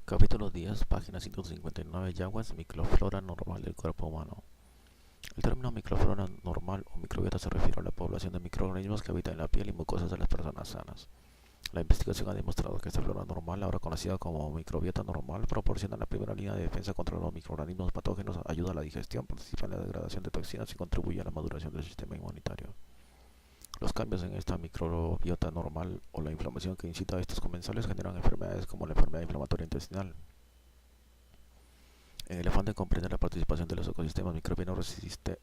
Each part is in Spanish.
Capítulo 10, página 159, Yaguas, microflora normal del cuerpo humano. El término microflora normal o microbiota se refiere a la población de microorganismos que habitan en la piel y mucosas de las personas sanas. La investigación ha demostrado que esta flora normal, ahora conocida como microbiota normal, proporciona la primera línea de defensa contra los microorganismos patógenos, ayuda a la digestión, participa en la degradación de toxinas y contribuye a la maduración del sistema inmunitario. Los cambios en esta microbiota normal o la inflamación que incita a estos comensales generan enfermedades como la enfermedad inflamatoria intestinal. En el afán de comprender la participación de los ecosistemas microbianos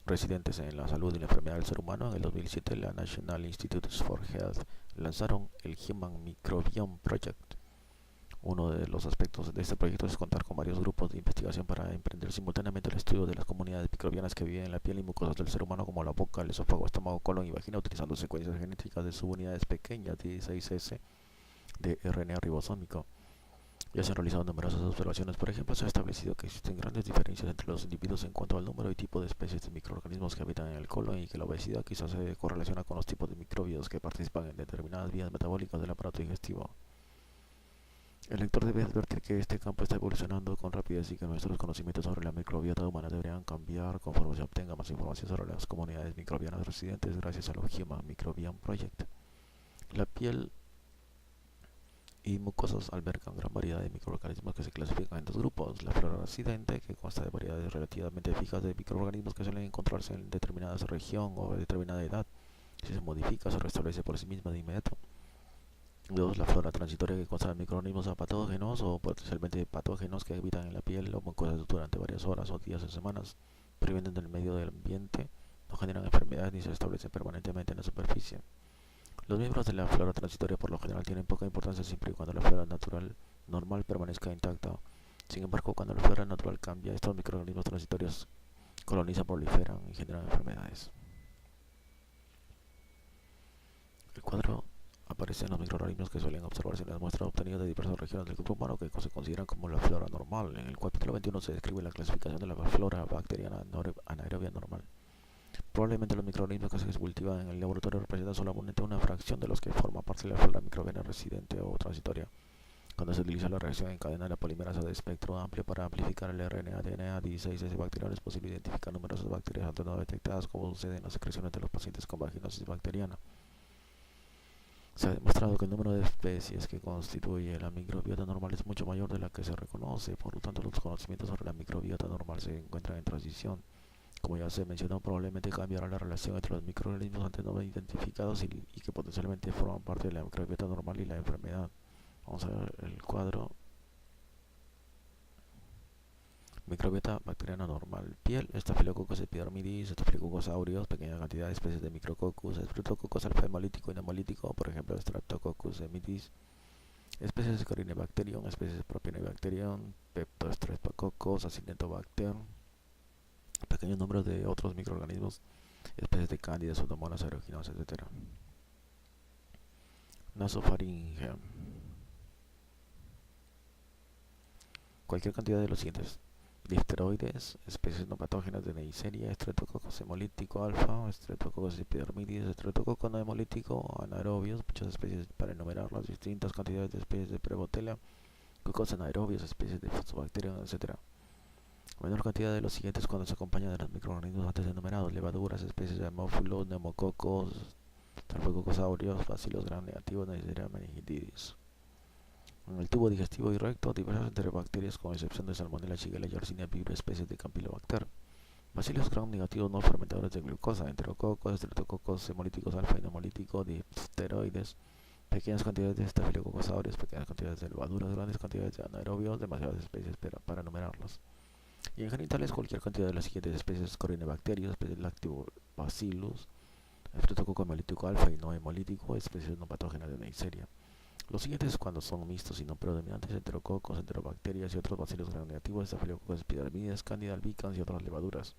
residentes en la salud y la enfermedad del ser humano, en el 2007 la National Institutes for Health lanzaron el Human Microbiome Project. Uno de los aspectos de este proyecto es contar con varios grupos de investigación para emprender simultáneamente el estudio de las comunidades microbianas que viven en la piel y mucosas del ser humano, como la boca, el esófago, estómago, colon y vagina, utilizando secuencias genéticas de subunidades pequeñas 16S de RNA ribosómico. Ya se han realizado numerosas observaciones. Por ejemplo, se ha establecido que existen grandes diferencias entre los individuos en cuanto al número y tipo de especies de microorganismos que habitan en el colon, y que la obesidad quizás se correlaciona con los tipos de microbios que participan en determinadas vías metabólicas del aparato digestivo. El lector debe advertir que este campo está evolucionando con rapidez y que nuestros conocimientos sobre la microbiota humana deberían cambiar conforme se obtenga más información sobre las comunidades microbianas residentes gracias al Human Microbiome Project. La piel y mucosas albergan gran variedad de microorganismos que se clasifican en dos grupos: la flora residente, que consta de variedades relativamente fijas de microorganismos que suelen encontrarse en determinada región o determinada edad. Si se modifica, se restablece por sí misma de inmediato. 2. La flora transitoria, que consta de microorganismos patógenos o potencialmente patógenos que habitan en la piel o mucosas durante varias horas o días o semanas, provienen del medio del ambiente, no generan enfermedades ni se establecen permanentemente en la superficie. Los miembros de la flora transitoria por lo general tienen poca importancia siempre y cuando la flora natural normal permanezca intacta. Sin embargo, cuando la flora natural cambia, estos microorganismos transitorios colonizan, proliferan y generan enfermedades. El cuadro aparecen los microorganismos que suelen observarse en las muestras obtenidas de diversas regiones del grupo humano que se consideran como la flora normal. En el capítulo 21 se describe la clasificación de la flora bacteriana anaerobia normal. Probablemente los microorganismos que se cultivan en el laboratorio representan solamente una fracción de los que forman parte de la flora microbiana residente o transitoria. Cuando se utiliza la reacción en cadena de la polimerasa de espectro amplio para amplificar el RNA-DNA 16S bacteriano, es posible identificar numerosas bacterias antes no detectadas, como sucede en las secreciones de los pacientes con vaginosis bacteriana. Se ha demostrado que el número de especies que constituye la microbiota normal es mucho mayor de la que se reconoce. Por lo tanto, los conocimientos sobre la microbiota normal se encuentran en transición. Como ya se mencionó, probablemente cambiará la relación entre los microorganismos antes no identificados y que potencialmente forman parte de la microbiota normal y la enfermedad. Vamos a ver el cuadro. Microbiota bacteriana normal. Piel: Staphylococcus epidermidis, Staphylococcus aureus, pequeña cantidad de especies de Micrococcus, Streptococcus alfa hemolítico y nemolítico, por ejemplo Streptococcus mitis, especies de Corynebacterium, especies de Propionibacterium, Peptostreptococcus, Acinetobacter, pequeños números de otros microorganismos, especies de Candida, Pseudomonas aeruginosa, etc. Nasofaringe. Cualquier cantidad de los siguientes: difteroides, especies no patógenas de Neisseria, Streptococcus hemolítico alfa, Streptococcus epidermidis, Streptococcus no hemolítico, anaerobios, muchas especies para enumerar las distintas cantidades de especies de Prevotella, Coccus anaerobios, especies de Fusobacterium, etc. Menor cantidad de los siguientes cuando se acompaña de los microorganismos antes enumerados: levaduras, especies de Haemophilus, Pneumococos, Staphylococcus aureus, Bacillus gram negativos, Neisseria meningitidis. En el tubo digestivo y recto, diversas enterobacterias con excepción de Salmonella, Shigella, Yersinia, Vibrio, especies de Campylobacter. Bacillus gram negativos no fermentadores de glucosa, enterococos, estreptococos, hemolíticos alfa y nemolítico, difteroides, pequeñas cantidades de Staphylococcus aureus, pequeñas cantidades de levaduras, grandes cantidades de anaerobios, demasiadas especies para enumerarlos. Y en genitales, cualquier cantidad de las siguientes especies: Corynebacterium, especies Lactobacillus, Streptococcus hemolítico alfa y no hemolítico, especies no patógenas de Neisseria. Los siguientes cuando son mixtos y no predominantes: enterococos, enterobacterias y otros bacilos gram-negativos, Staphylococcus epidermidis, Candida albicans y otras levaduras.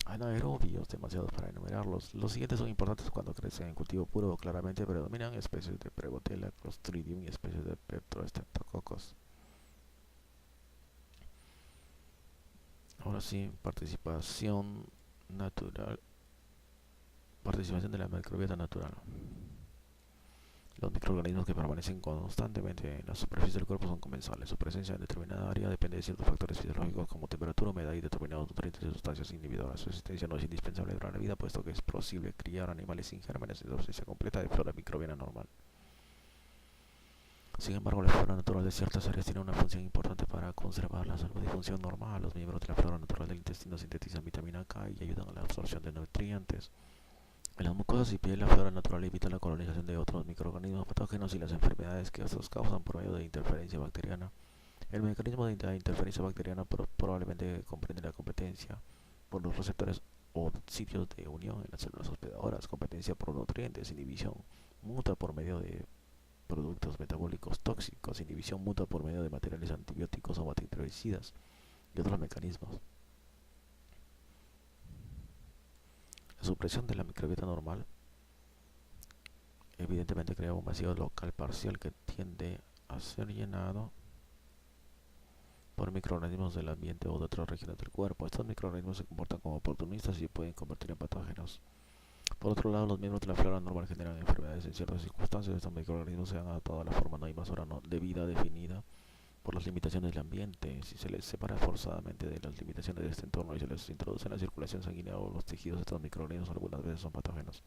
Anaerobios, demasiados para enumerarlos. Los siguientes son importantes cuando crecen en cultivo puro. Claramente predominan especies de Prevotella, Clostridium y especies de Peptostreptococcus. Ahora sí, participación natural. Participación de la microbiota natural. Los microorganismos que permanecen constantemente en la superficie del cuerpo son comensales. Su presencia en determinada área depende de ciertos factores fisiológicos como temperatura, humedad y determinados nutrientes y sustancias inhibidoras. Su existencia no es indispensable para la vida, puesto que es posible criar animales sin gérmenes en su ausencia completa de flora microbiana normal. Sin embargo, la flora natural de ciertas áreas tiene una función importante para conservar la salud y función normal. Los miembros de la flora natural del intestino sintetizan vitamina K y ayudan a la absorción de nutrientes. En las mucosas y piel, la flora natural evita la colonización de otros microorganismos patógenos y las enfermedades que estos causan por medio de interferencia bacteriana. El mecanismo de la interferencia bacteriana probablemente comprende la competencia por los receptores o sitios de unión en las células hospedadoras, competencia por nutrientes, inhibición mutua por medio de productos metabólicos tóxicos, inhibición mutua por medio de materiales antibióticos o bactericidas y otros mecanismos. La supresión de la microbiota normal evidentemente crea un vacío local parcial que tiende a ser llenado por microorganismos del ambiente o de otras regiones del cuerpo. Estos microorganismos se comportan como oportunistas y se pueden convertir en patógenos. Por otro lado, los miembros de la flora normal generan enfermedades en ciertas circunstancias. Estos microorganismos se han adaptado a la forma no invasora de vida definida por las limitaciones del ambiente. Si se les separa forzadamente de las limitaciones de este entorno y se les introduce en la circulación sanguínea o los tejidos, estos microorganismos algunas veces son patógenos.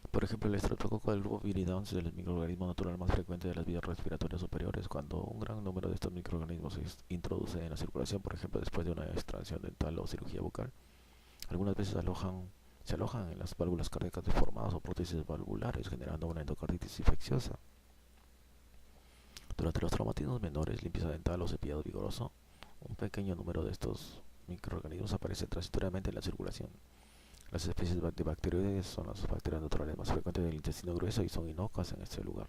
Por ejemplo, el estreptococo del grupo Viridans es el microorganismo natural más frecuente de las vías respiratorias superiores. Cuando un gran número de estos microorganismos se introduce en la circulación, por ejemplo después de una extracción dental o cirugía bucal, algunas veces se alojan en las válvulas cardíacas deformadas o prótesis valvulares, generando una endocarditis infecciosa. Durante los traumatismos menores, limpieza dental o cepillado vigoroso, un pequeño número de estos microorganismos aparece transitoriamente en la circulación. Las especies de bacteroides son las bacterias naturales más frecuentes del intestino grueso y son inocuas en este lugar.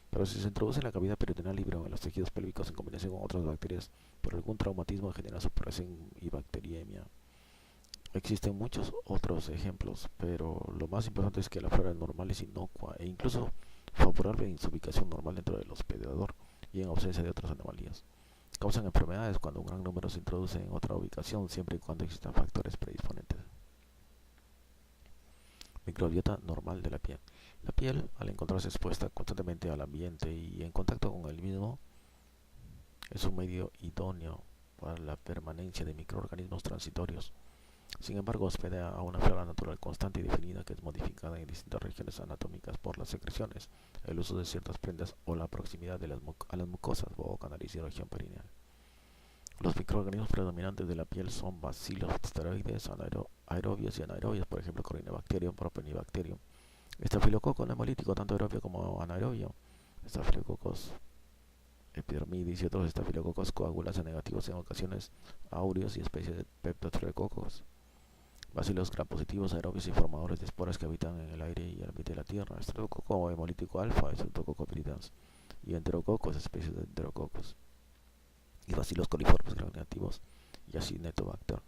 Pero si se introduce en la cavidad peritoneal libre o en los tejidos pélvicos en combinación con otras bacterias por algún traumatismo, genera superación y bacteriemia. Existen muchos otros ejemplos, pero lo más importante es que la flora normal es inocua e incluso favorable en su ubicación normal dentro del hospedador y en ausencia de otras anomalías. Causan enfermedades cuando un gran número se introduce en otra ubicación, siempre y cuando existan factores predisponentes. Microbiota normal de la piel. La piel, al encontrarse expuesta constantemente al ambiente y en contacto con el mismo, es un medio idóneo para la permanencia de microorganismos transitorios. Sin embargo, hospeda a una flora natural constante y definida que es modificada en distintas regiones anatómicas por las secreciones, el uso de ciertas prendas o la proximidad de a las mucosas, boca, nariz y región perineal. Los microorganismos predominantes de la piel son bacilos, esteroides, aerobios y anaerobios, por ejemplo, Corynebacterium, Propionibacterium. Estafilococo hemolítico, tanto aerobio como anaerobio. Estafilococos epidermidis y otros estafilococos coagulasa negativos en ocasiones aureos y especies de peptostreptococos. Bacilos gram positivos, aerobios y formadores de esporas que habitan en el aire y el ambiente de la tierra. Estreptococo hemolítico alfa, Estreptococcus viridans. Y enterococos, especies de enterococos. Y bacilos coliformes gram negativos y Acinetobacter.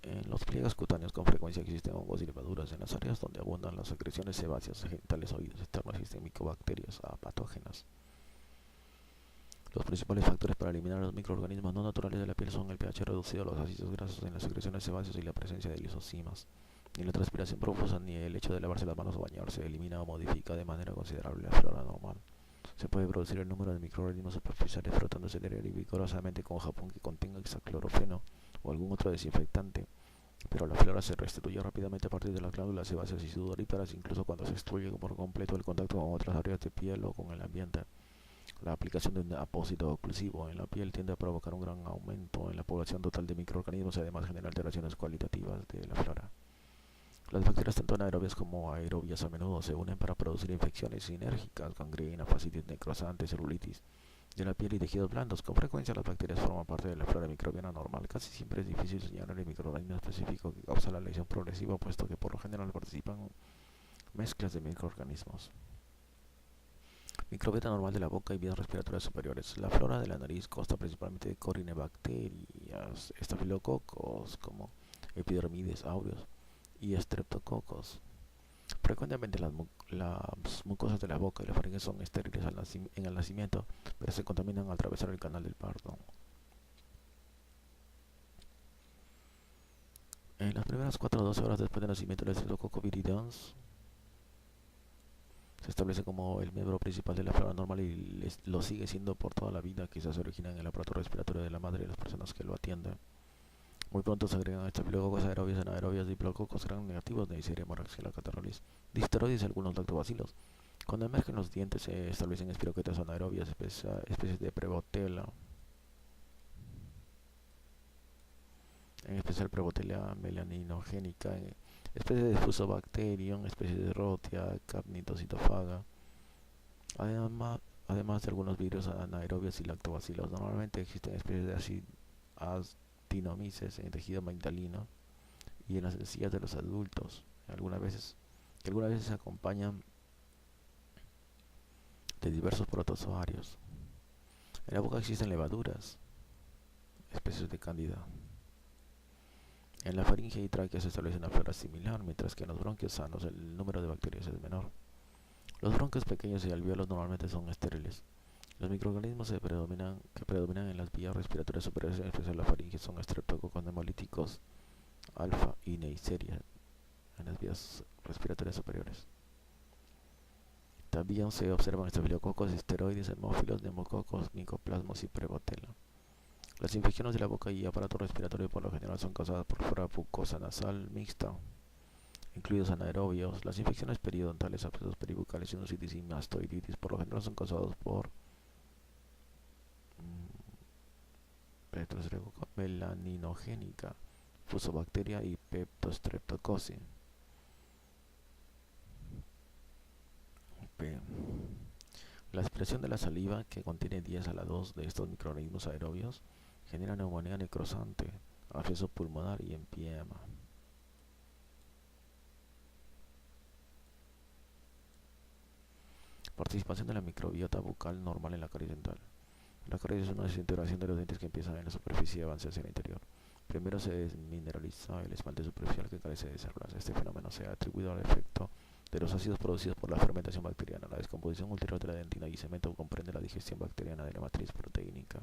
En los pliegues cutáneos con frecuencia existen hongos y levaduras. En las áreas donde abundan las secreciones sebáceas, genitales, oídos externos, existen micobacterias patógenas. Los principales factores para eliminar los microorganismos no naturales de la piel son el pH reducido, los ácidos grasos en las secreciones sebáceas y la presencia de lisosimas. Ni la transpiración profusa ni el hecho de lavarse las manos o bañarse elimina o modifica de manera considerable la flora normal. Se puede producir el número de microorganismos superficiales frotándose vigorosamente con jabón que contenga hexaclorofeno o algún otro desinfectante, pero la flora se restituye rápidamente a partir de las glándulas sebáceas y sudoríparas, incluso cuando se destruye por completo el contacto con otras áreas de piel o con el ambiente. La aplicación de un apósito oclusivo en la piel tiende a provocar un gran aumento en la población total de microorganismos y además genera alteraciones cualitativas de la flora. Las bacterias tanto anaerobias como aerobias a menudo se unen para producir infecciones sinérgicas, gangrena, fascitis necrosante, celulitis de la piel y tejidos blandos. Con frecuencia las bacterias forman parte de la flora microbiana normal. Casi siempre es difícil señalar el microorganismo específico que causa la lesión progresiva, puesto que por lo general participan mezclas de microorganismos. Microbiota normal de la boca y vías respiratorias superiores. La flora de la nariz consta principalmente de Corynebacterias, estafilococos como epidermides aureus y estreptococos. Frecuentemente las mucosas de la boca y la faringe son estériles en el nacimiento, pero se contaminan al atravesar el canal del parto. En las primeras 4 o 12 horas después del nacimiento del Streptococcus viridans, Se establece como el miembro principal de la flora normal y lo sigue siendo por toda la vida. Quizás se origina en el aparato respiratorio de la madre y las personas que lo atienden. Muy pronto se agregan estafilococos aerobios, anaerobios, diplococos gram negativos, Neisseria, moraxilla, catarrhalis, disteroides y algunos lactobacilos. Cuando emergen los dientes se establecen espiroquetas anaerobias, especies de Prevotella, en especial Prevotella melaninogénica, especies de Fusobacterium, especies de Rotia, Capnitocitofaga, además de algunos virus anaerobios y lactobacilos. Normalmente existen especies de actinomyces en tejido amigdalino y en las encías de los adultos, algunas veces se acompañan de diversos protozoarios. En la boca existen levaduras, especies de cándida. En la faringe y tráquea se establece una flora similar, mientras que en los bronquios sanos el número de bacterias es menor. Los bronquios pequeños y alvéolos normalmente son estériles. Los microorganismos que predominan en las vías respiratorias superiores, en especial la faringe, son estreptococos nemolíticos alfa y Neisseria en las vías respiratorias superiores. También se observan estafilococos, esteroides, hemófilos, neumococos, micoplasmos y Prevotella. Las infecciones de la boca y aparato respiratorio por lo general son causadas por flora bucosa nasal mixta, incluidos anaerobios. Las infecciones periodontales, abscesos peribucales, sinusitis y mastoiditis por lo general son causados por Streptococcus melaninogénica, Fusobacteria y Peptostreptococcus. La expresión de la saliva, que contiene 10 a la 2 de estos microorganismos aerobios, genera neumonía necrosante, absceso pulmonar y empiema. Participación de la microbiota bucal normal en la caries dental. La caries es una desintegración de los dientes que empiezan en la superficie y avanza hacia el interior. Primero se desmineraliza el esmalte superficial que carece de células. Este fenómeno se ha atribuido al efecto de los ácidos producidos por la fermentación bacteriana. La descomposición ulterior de la dentina y cemento comprende la digestión bacteriana de la matriz proteínica.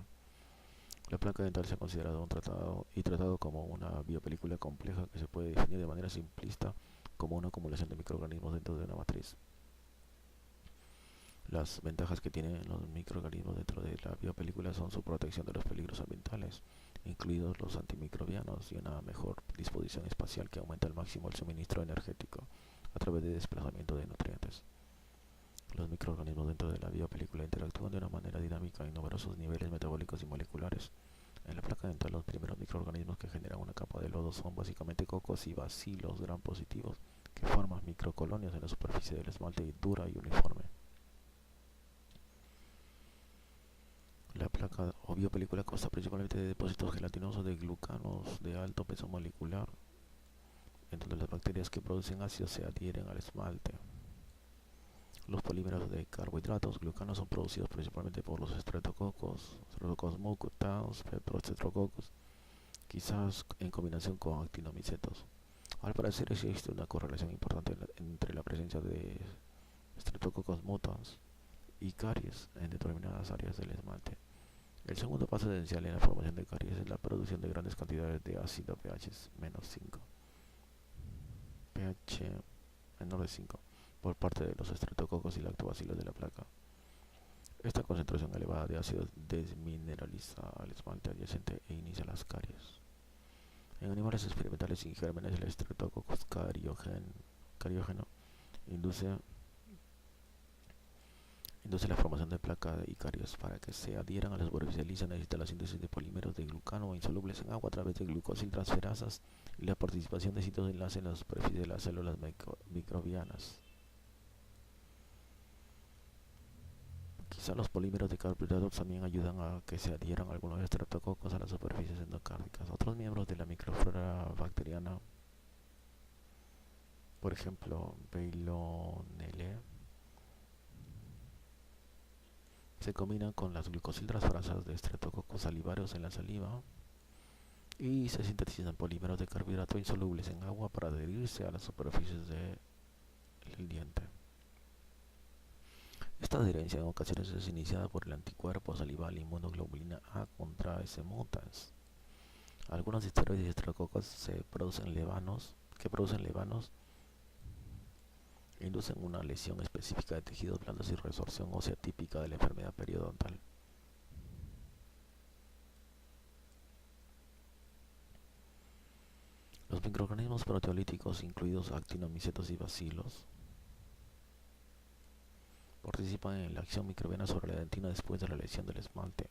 La placa dental se ha considerado tratado como una biopelícula compleja que se puede definir de manera simplista como una acumulación de microorganismos dentro de una matriz. Las ventajas que tienen los microorganismos dentro de la biopelícula son su protección de los peligros ambientales, incluidos los antimicrobianos, y una mejor disposición espacial que aumenta al máximo el suministro energético a través de desplazamiento de nutrientes. Los microorganismos dentro de la biopelícula interactúan de una manera dinámica en numerosos niveles metabólicos y moleculares. En la placa dental, los primeros microorganismos que generan una capa de lodo son básicamente cocos y bacilos gram positivos, que forman microcolonias en la superficie del esmalte dura y uniforme. La placa o biopelícula consta principalmente de depósitos gelatinosos de glucanos de alto peso molecular, en donde las bacterias que producen ácidos se adhieren al esmalte. Los polímeros de carbohidratos glucanos son producidos principalmente por los streptococcus, Streptococcus mutans, Peptostreptococcus, quizás en combinación con actinomicetos. Al parecer existe una correlación importante entre la presencia de Streptococcus mutans y caries en determinadas áreas del esmalte. El segundo paso esencial en la formación de caries es la producción de grandes cantidades de ácido pH -5, pH menor de 5, por parte de los estreptococos y lactobacilos de la placa. Esta concentración elevada de ácido desmineraliza al esmalte adyacente e inicia las caries. En animales experimentales sin gérmenes, el Streptococcus cariógeno induce la formación de placa y caries. Para que se adhieran a la superficie lisa necesita la síntesis de polímeros de glucano insolubles en agua a través de glucosiltransferasas y la participación de sitios de enlace en la superficie de las células microbianas. Quizá los polímeros de carbohidratos también ayudan a que se adhieran algunos estreptococos a las superficies endocárdicas. Otros miembros de la microflora bacteriana, por ejemplo, Veillonella, se combinan con las glucosiltransferasas de estreptococos salivarios en la saliva y se sintetizan polímeros de carbohidrato insolubles en agua para adherirse a las superficies del diente. Esta adherencia en ocasiones es iniciada por el anticuerpo salival inmunoglobulina A contra S. mutans. Algunos esteroides y estreptococos que producen levanos Inducen una lesión específica de tejidos blandos y resorción ósea típica de la enfermedad periodontal. Los microorganismos proteolíticos, incluidos actinomicetos y bacilos, participan en la acción microbiana sobre la dentina después de la lesión del esmalte.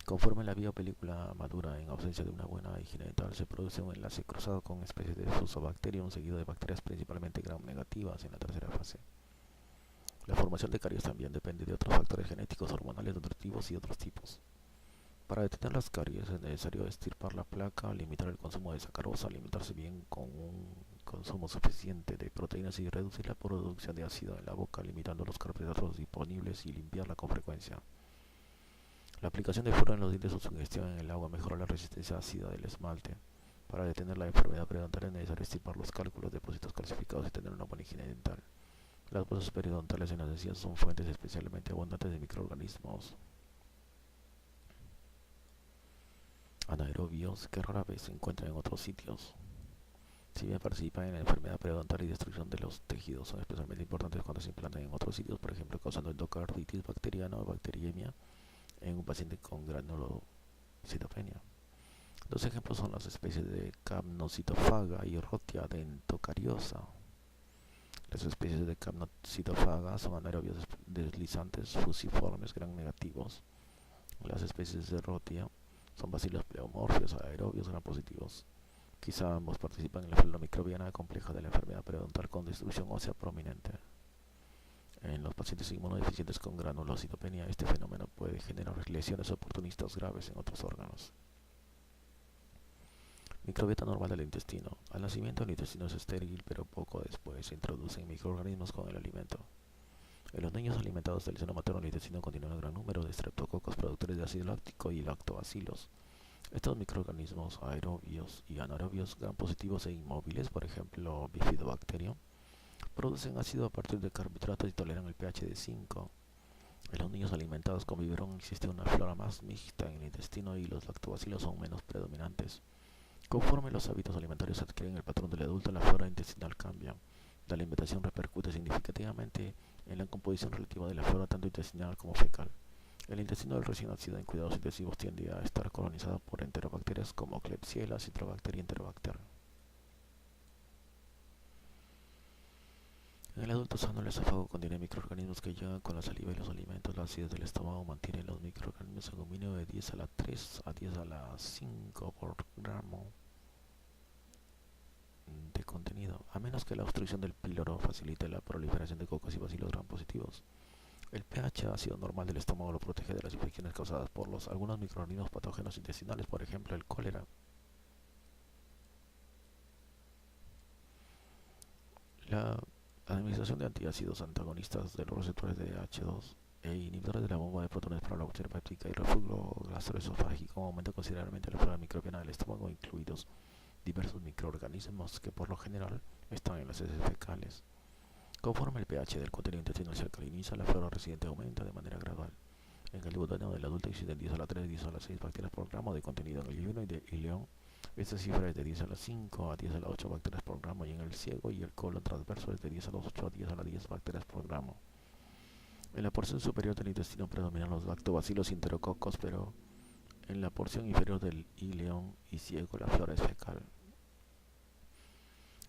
Conforme la biopelícula madura en ausencia de una buena higiene dental, se produce un enlace cruzado con especies de Fusobacterium seguido de bacterias principalmente gram negativas en la tercera fase. La formación de caries también depende de otros factores genéticos, hormonales, nutritivos y otros tipos. Para detener las caries es necesario extirpar la placa, limitar el consumo de sacarosa, alimentarse bien con un consumo suficiente de proteínas y reducir la producción de ácido en la boca, limitando los carbohidratos disponibles y limpiarla con frecuencia. La aplicación de flúor en los dientes o su ingestión en el agua mejora la resistencia ácida del esmalte. Para detener la enfermedad periodontal es necesario extirpar los cálculos, depósitos calcificados y tener una buena higiene dental. Las bolsas periodontales en las encías son fuentes especialmente abundantes de microorganismos anaerobios que rara vez se encuentran en otros sitios. Si bien participan en la enfermedad periodontal y destrucción de los tejidos, son especialmente importantes cuando se implantan en otros sitios, por ejemplo, causando endocarditis bacteriana o bacteriemia en un paciente con granulocitopenia. Dos ejemplos son las especies de Capnocitofaga y Rhotia dentocariosa. Las especies de Capnocitofaga son anaerobios deslizantes fusiformes gram negativos. Las especies de Rhotia son bacilos pleomorfios aerobios gram positivos. Quizá ambos participan en la flora microbiana compleja de la enfermedad periodontal con distribución ósea prominente. En los pacientes inmunodeficientes con granulocitopenia, este fenómeno puede generar lesiones oportunistas graves en otros órganos. Microbiota normal del intestino. Al nacimiento el intestino es estéril, pero poco después se introducen microorganismos con el alimento. En los niños alimentados del seno materno el intestino contiene un gran número de streptococos productores de ácido láctico y lactobacilos. Estos microorganismos aerobios y anaerobios gram positivos e inmóviles, por ejemplo Bifidobacterium, producen ácido a partir de carbohidratos y toleran el pH de 5. En los niños alimentados con biberón existe una flora más mixta en el intestino y los lactobacilos son menos predominantes. Conforme los hábitos alimentarios adquieren el patrón del adulto, la flora intestinal cambia. La alimentación repercute significativamente en la composición relativa de la flora tanto intestinal como fecal. El intestino del recién nacido en cuidados intensivos tiende a estar colonizado por enterobacterias como Klebsiella, Citrobacter y Enterobacter. En el adulto sano, el esófago contiene microorganismos que llegan con la saliva y los alimentos. La acidez del estómago mantiene los microorganismos en un mínimo de 10 a la 3 a 10 a la 5 por gramo de contenido, a menos que la obstrucción del píloro facilite la proliferación de cocos y bacilos gram positivos. El pH ácido normal del estómago lo protege de las infecciones causadas por algunos microorganismos patógenos intestinales, por ejemplo el cólera. La administración de antiácidos antagonistas de los receptores de H2 e inhibidores de la bomba de protones para la bacteria péptica y reflujo gastroesofágico aumenta considerablemente la flora microbiana del estómago, incluidos diversos microorganismos que por lo general están en las heces fecales. Conforme el pH del contenido intestinal se alcaliniza, la flora residente aumenta de manera gradual. En el duodeno del adulto existen 10 a la 3, 10 a la 6 bacterias por gramo de contenido en el glenoide y león. Esta cifra es de 10 a la 5 a 10 a la 8 bacterias por gramo, y en el ciego y el colon transverso es de 10 a la 8 a 10 a la 10 bacterias por gramo. En la porción superior del intestino predominan los lactobacilos y enterococos, pero en la porción inferior del ileón y ciego la flora es fecal.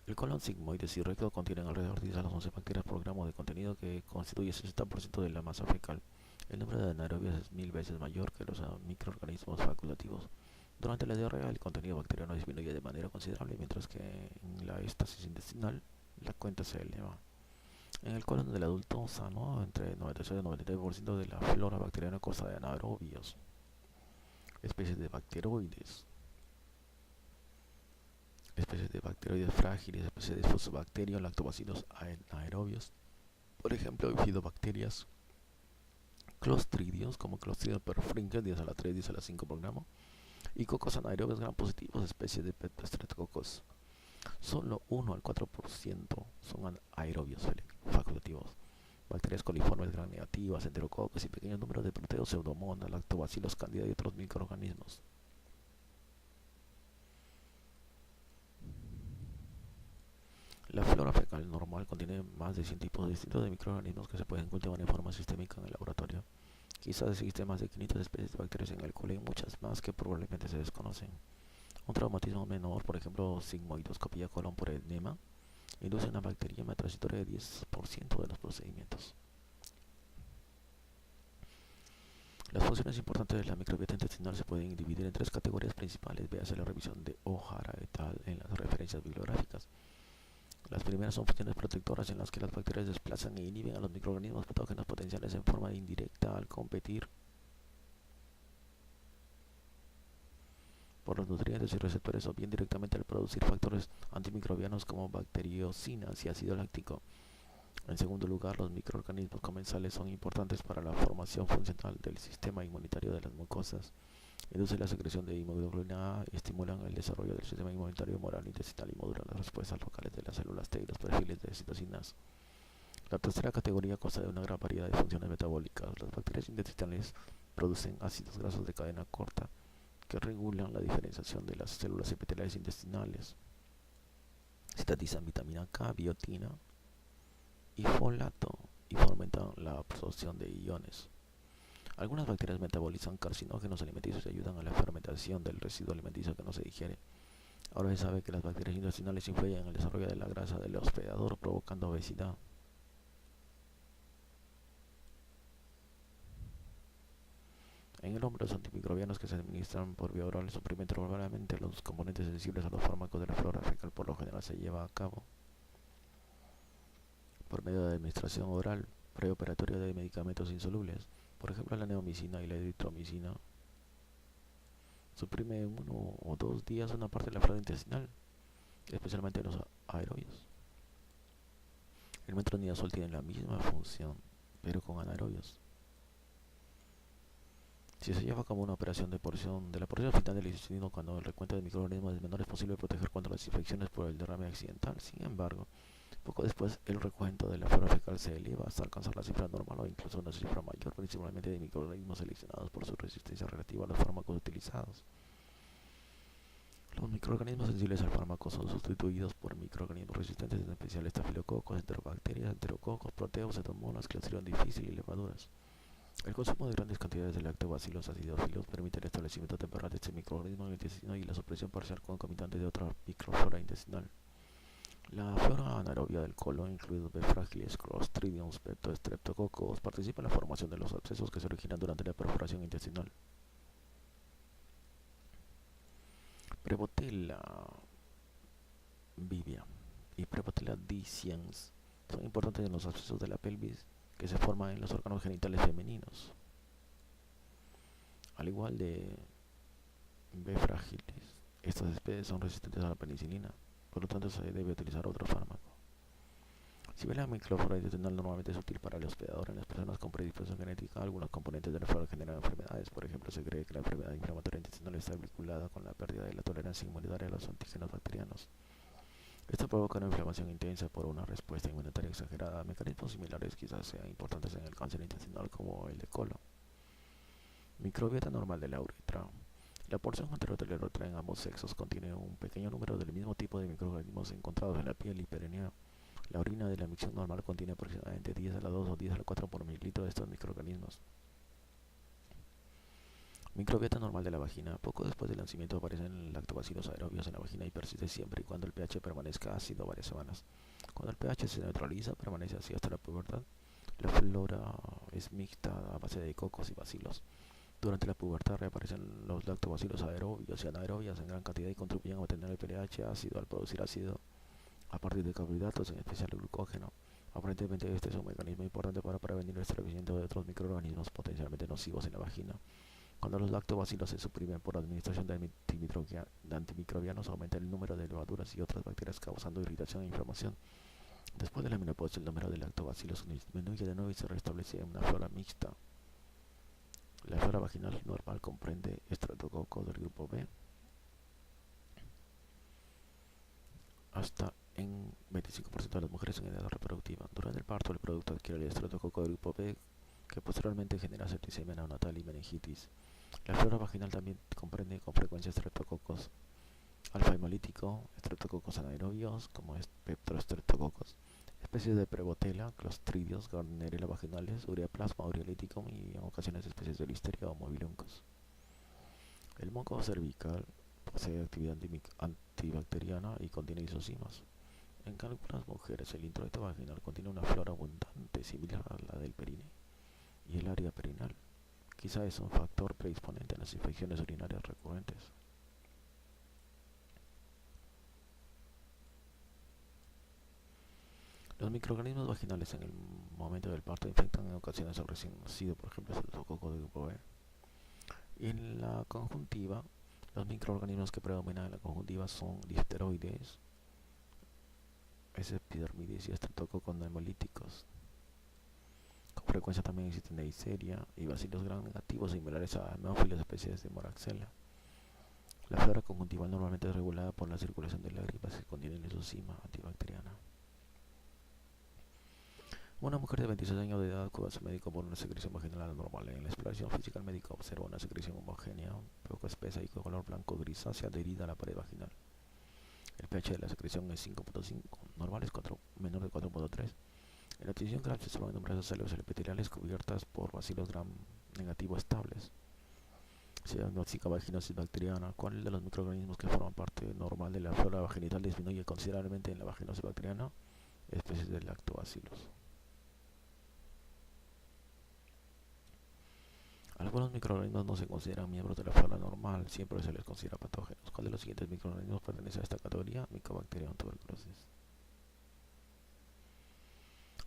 El colon sigmoides y recto contienen alrededor de 10 a las 11 bacterias por gramo de contenido, que constituye el 60% de la masa fecal. El número de anaerobios es 1000 veces mayor que los microorganismos facultativos. Durante la diarrea el contenido bacteriano disminuye de manera considerable, mientras que en la éstasis intestinal la cuenta se eleva. En el colon del adulto sano, entre 96 y 99% de la flora bacteriana consta de anaerobios. Especies de bacteroides frágiles, especies de Fusobacterium, lactobacilos anaerobios, por ejemplo bifidobacterias, clostridios como Clostridium perfringens 10 a la 3, 10 a la 5 por gramo, y cocos anaerobios gram positivos, especies de Streptococcus. Solo 1 al 4% son aerobios facultativos. Bacterias coliformes gram negativas, enterococos y pequeños números de proteos, pseudomonas, lactobacilos candida y otros microorganismos. La flora fecal normal contiene más de 100 tipos distintos de microorganismos que se pueden cultivar en forma sistémica en el laboratorio. Quizás existen más de 500 especies de bacterias en el colo y muchas más que probablemente se desconocen. Un traumatismo menor, por ejemplo sigmoidoscopía colon por edema, induce una bacteriemia transitoria de 10% de los procedimientos. Las funciones importantes de la microbiota intestinal se pueden dividir en tres categorías principales. Véase la revisión de O'Hara et al. En las referencias bibliográficas. Las primeras son funciones protectoras en las que las bacterias desplazan e inhiben a los microorganismos patógenos potenciales en forma indirecta al competir por los nutrientes y receptores o bien directamente al producir factores antimicrobianos como bacteriocinas y ácido láctico. En segundo lugar, los microorganismos comensales son importantes para la formación funcional del sistema inmunitario de las mucosas. Inducen la secreción de inmunoglobulina A, estimulan el desarrollo del sistema inmunitario humoral intestinal y modulan las respuestas locales de las células T y los perfiles de citocinas. La tercera categoría consta de una gran variedad de funciones metabólicas. Las bacterias intestinales producen ácidos grasos de cadena corta que regulan la diferenciación de las células epiteliales intestinales. Sintetizan vitamina K, biotina y folato y fomentan la absorción de iones. Algunas bacterias metabolizan carcinógenos alimenticios y ayudan a la fermentación del residuo alimenticio que no se digiere. Ahora se sabe que las bacterias intestinales influyen en el desarrollo de la grasa del hospedador, provocando obesidad. En el hombre, los antimicrobianos que se administran por vía oral suprimen probablemente los componentes sensibles a los fármacos de la flora fecal. Por lo general se lleva a cabo por medio de administración oral preoperatoria de medicamentos insolubles. Por ejemplo, la neomicina y la eritromicina suprime en 1 o 2 días una parte de la flora intestinal, especialmente en los aerobios. El metronidazol tiene la misma función, pero con anaerobios. Si se lleva a cabo una operación de la porción final del intestino cuando el recuento de microorganismos es menor, es posible proteger contra las infecciones por el derrame accidental. Sin embargo, poco después el recuento de la flora fecal se eleva hasta alcanzar la cifra normal o incluso una cifra mayor, principalmente de microorganismos seleccionados por su resistencia relativa a los fármacos utilizados. Los microorganismos sensibles al fármaco son sustituidos por microorganismos resistentes, en especial estafilococos, enterobacterias, enterococos, proteos, pseudomonas, Clostridium difficile y levaduras. El consumo de grandes cantidades de lactobacillus acidophilus permite el establecimiento temporal de este microorganismo en el intestino y la supresión parcial concomitante de otra microflora intestinal. La flora anaerobia del colon, incluidos B. fragilis, Clostridium, streptococcus, participa en la formación de los abscesos que se originan durante la perforación intestinal. Prevotella vivia y Prevotella disciens son importantes en los abscesos de la pelvis que se forman en los órganos genitales femeninos. Al igual de B. fragilis, estas especies son resistentes a la penicilina, por lo tanto se debe utilizar otro fármaco. Si bien la microflora intestinal normalmente es útil para el hospedador, en las personas con predisposición genética, algunos componentes de la flora generan enfermedades. Por ejemplo, se cree que la enfermedad inflamatoria intestinal está vinculada con la pérdida de la tolerancia inmunitaria a los antígenos bacterianos. Esto provoca una inflamación intensa por una respuesta inmunitaria exagerada. Mecanismos similares quizás sean importantes en el cáncer intestinal como el de colon. Microbiota normal de la uretra. La porción anterior de la uretra en ambos sexos contiene un pequeño número del mismo tipo de microorganismos encontrados en la piel y perianeo. La orina de la micción normal contiene aproximadamente 10 a la 2 o 10 a la 4 por mililitro de estos microorganismos. Microbiota normal de la vagina. Poco después del nacimiento aparecen lactobacillus aerobios en la vagina y persiste siempre y cuando el pH permanezca ácido varias semanas. Cuando el pH se neutraliza, permanece así hasta la pubertad. La flora es mixta a base de cocos y bacilos. Durante la pubertad reaparecen los lactobacillus aerobios y anaerobias en gran cantidad y contribuyen a mantener el pH ácido al producir ácido a partir de carbohidratos, en especial el glucógeno. Aparentemente este es un mecanismo importante para prevenir el establecimiento de otros microorganismos potencialmente nocivos en la vagina. Cuando los lactobacilos se suprimen por administración de antimicrobianos, aumenta el número de levaduras y otras bacterias causando irritación e inflamación. Después de la menopausia, el número de lactobacilos disminuye de nuevo y se restablece en una flora mixta. La flora vaginal normal comprende estreptococos del grupo B hasta en 25% de las mujeres en edad reproductiva. Durante el parto, el producto adquiere el estreptococo del grupo B, que posteriormente genera septicemia neonatal y meningitis. La flora vaginal también comprende con frecuencia estreptococos alfa hemolítico, estreptococos anaerobios como peptostreptococos, especies de Prevotella, Clostridios, Gardnerella vaginalis, Ureaplasma urealyticum y en ocasiones especies de Listeria o Mobiluncos. El moco cervical posee actividad antibacteriana y contiene isocimas. En algunas mujeres el introito vaginal contiene una flora abundante similar a la del perine y el área perineal. Quizá es un factor predisponente a las infecciones urinarias recurrentes. Los microorganismos vaginales en el momento del parto infectan en ocasiones al recién nacido, por ejemplo, el estreptococo de grupo B. Y en la conjuntiva, los microorganismos que predominan en la conjuntiva son difteroides, epidermidis y estreptococos hemolíticos. Con frecuencia también existen Neisseria y bacilos gram negativos similares a hemófilos especies de Moraxella. La flora conjuntiva normalmente es regulada por la circulación de lágrimas que contienen lisocima antibacteriana. Una mujer de 26 años de edad acude a su médico por una secreción vaginal anormal. En la exploración física el médico observa una secreción homogénea, poco espesa y con color blanco grisácea adherida a la pared vaginal. El pH de la secreción es 5.5, normal es menor de 4.3. En la tinción gram se observan numerosas células epiteliales cubiertas por bacilos gram negativo estables. Se diagnostica vaginosis bacteriana. ¿Cuál de los microorganismos que forman parte normal de la flora vaginital disminuye considerablemente en la vaginosis bacteriana? Especies de lactobacillus. Algunos microorganismos no se consideran miembros de la flora normal, siempre se les considera patógenos. ¿Cuál de los siguientes microorganismos pertenece a esta categoría? Mycobacterium tuberculosis.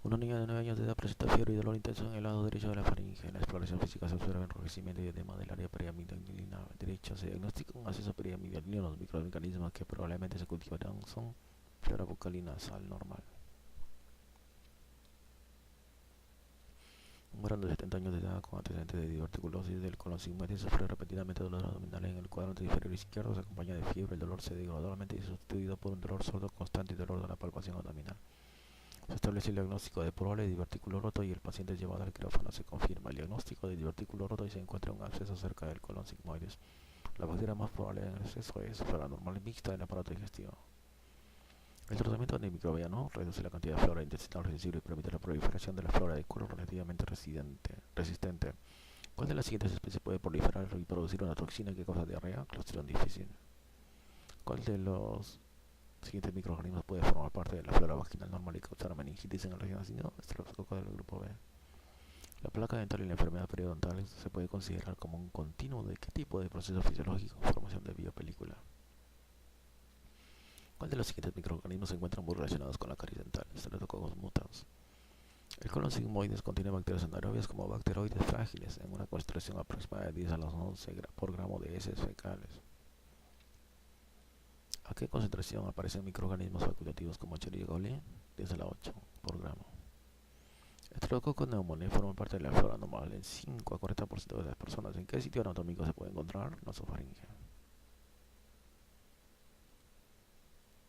Una niña de 9 años de edad presenta fiebre y dolor intenso en el lado derecho de la faringe. En la exploración física se observa enrojecimiento y edema del área periamidalina derecha. Se diagnostica un acceso periamidalino. Los microorganismos que probablemente se cultivarán son flora bucal y nasal normal. Un varón de 70 años de edad con antecedentes de diverticulosis del colon sigmoide sufre repetidamente dolores abdominales en el cuadrante inferior izquierdo. Se acompaña de fiebre. El dolor se ve gradualmente sustituido por un dolor sordo constante y dolor de la palpación abdominal. Se establece el diagnóstico de probable divertículo roto y el paciente es llevado al quirófano. Se confirma el diagnóstico de divertículo roto y se encuentra un absceso cerca del colon sigmoides. La bacteria más probable en el exceso es flora normal mixta del aparato digestivo. El tratamiento antimicrobiano reduce la cantidad de flora intestinal sensible y permite la proliferación de la flora de colon relativamente resistente. ¿Cuál de las siguientes especies puede proliferar y producir una toxina que causa diarrea? Clostridium difficile. ¿Cuál de los siguientes microorganismos puede formar parte de la flora vaginal normal y causar meningitis en el recién nacido? Estreptococo del grupo B. La placa dental y la enfermedad periodontal se puede considerar como un continuo de qué tipo de proceso fisiológico, formación de biopelícula. ¿Cuál de los siguientes microorganismos se encuentran muy relacionados con la caries dental? Streptococcus mutans. El colon sigmoides contiene bacterias anaerobias como bacteroides frágiles en una concentración aproximada de 10 a las 11 por gramo de heces fecales. ¿A qué concentración aparecen microorganismos facultativos como Escherichia coli? 10 a la 8 por gramo. Streptococcus pneumoniae forma parte de la flora normal en 5 a 40% de las personas. ¿En qué sitio anatómico se puede encontrar? Nasofaringe.